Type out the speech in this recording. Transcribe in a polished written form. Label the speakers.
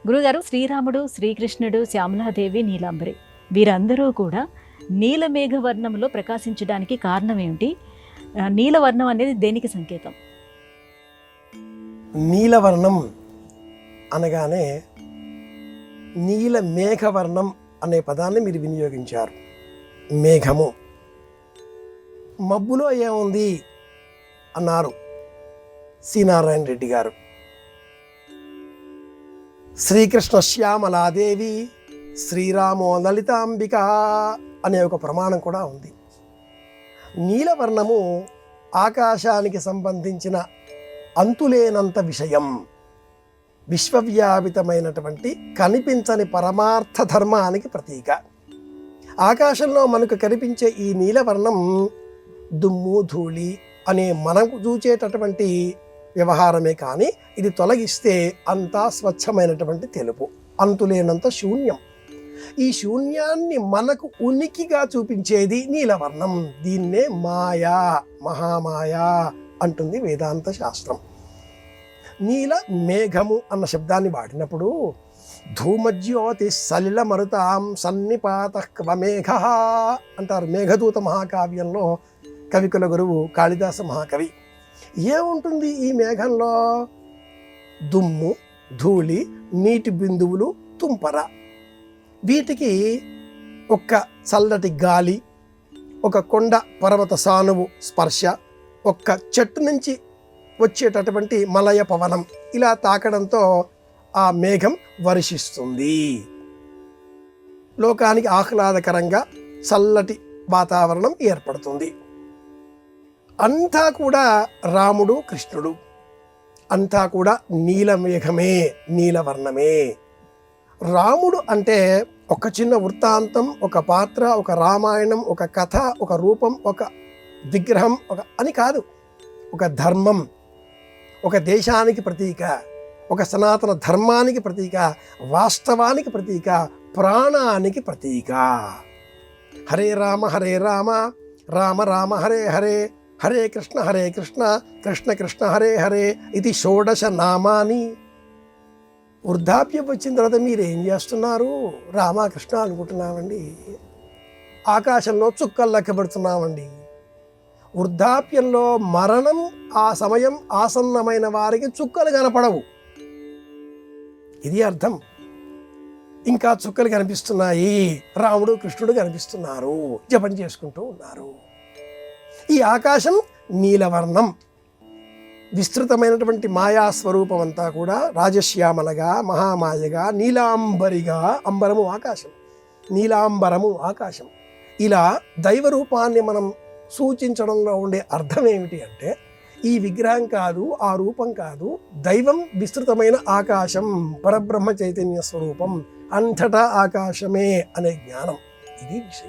Speaker 1: గురుగారు, శ్రీరాముడు, శ్రీకృష్ణుడు, శ్యామలాదేవి, నీలాంబరి వీరందరూ కూడా నీలమేఘవర్ణంలో ప్రకాశించడానికి కారణం ఏమిటి? నీలవర్ణం అనేది దేనికి సంకేతం?
Speaker 2: నీలవర్ణం అనగానే నీల మేఘవర్ణం అనే పదాన్ని మీరు వినియోగించారు. మేఘము, మబ్బులో ఏముంది అన్నారు సి నారాయణ రెడ్డి గారు. శ్రీకృష్ణ శ్యామలాదేవి, శ్రీరామో లలితాంబిక అనే ఒక ప్రమాణం కూడా ఉంది. నీలవర్ణము ఆకాశానికి సంబంధించిన అంతులేనంత విషయం, విశ్వవ్యాపితమైనటువంటి కనిపించని పరమార్థ ధర్మానికి ప్రతీక. ఆకాశంలో మనకు కనిపించే ఈ నీలవర్ణం దుమ్ము ధూళి అనే మనకు చూచేటటువంటి వ్యవహారమే, కానీ ఇది తొలగిస్తే అంతా స్వచ్ఛమైనటువంటి తెలుపు, అంతులేనంత శూన్యం. ఈ శూన్యాన్ని మనకు ఉనికిగా చూపించేది నీలవర్ణం. దీన్నే మాయా, మహామాయా అంటుంది వేదాంత శాస్త్రం. నీల మేఘము అన్న శబ్దాన్ని వాడినప్పుడు ధూమజ్యోతి సలిల మరుతాం సన్నిపాత క్వమేఘ అంటారు. మేఘదూత మహాకావ్యంలో కవికుల గురువు కాళిదాస మహాకవి. ఏముంటుంది ఈ మేఘంలో? దుమ్ము, ధూళి, నీటి బిందువులు, తుంపర. వీటికి ఒక్క చల్లటి గాలి, ఒక కొండ పర్వత సానువు స్పర్శ, ఒక్క చెట్టు నుంచి వచ్చేటటువంటి మలయ పవనం ఇలా తాకడంతో ఆ మేఘం వర్షిస్తుంది. లోకానికి ఆహ్లాదకరంగా చల్లటి వాతావరణం ఏర్పడుతుంది. అంతా కూడా రాముడు, కృష్ణుడు, అంతా కూడా నీలమేఘమే, నీలవర్ణమే. రాముడు అంటే ఒక చిన్న వృత్తాంతం, ఒక పాత్ర, ఒక రామాయణం, ఒక కథ, ఒక రూపం, ఒక విగ్రహం అని కాదు. ఒక ధర్మం, ఒక దేశానికి ప్రతీక, ఒక సనాతన ధర్మానికి ప్రతీక, వాస్తవానికి ప్రతీక, ప్రాణానికి ప్రతీక. హరే రామ హరే రామ, రామ రామ హరే హరే, హరే కృష్ణ కృష్ణ కృష్ణ హరే హరే ఇది షోడశ నామాని. వృద్ధాప్యం వచ్చిన తర్వాత మీరు ఏం చేస్తున్నారు? రామకృష్ణ అనుకుంటున్నామండి. ఆకాశంలో చుక్కలు లెక్క పెడుతున్నామండి. వృద్ధాప్యంలో మరణం ఆ సమయం ఆసన్నమైన వారికి చుక్కలు కనపడవు. ఇది అర్థం. ఇంకా చుక్కలు కనిపిస్తున్నాయి, రాముడు కృష్ణుడు కనిపిస్తున్నారు, జపం చేసుకుంటూ ఉన్నారు. ఈ ఆకాశం నీలవర్ణం, విస్తృతమైనటువంటి మాయాస్వరూపం అంతా కూడా రాజశ్యామలగా, మహామాయగా, నీలాంబరిగా, అంబరము ఆకాశం, నీలాంబరము ఆకాశం. ఇలా దైవ రూపాన్ని మనం సూచించడంలో ఉండే అర్థం ఏమిటి అంటే, ఈ విగ్రహం కాదు, ఆ రూపం కాదు, దైవం విస్తృతమైన ఆకాశం, పరబ్రహ్మ చైతన్య స్వరూపం, అంతటా ఆకాశమే అనే జ్ఞానం. ఇది విషయం.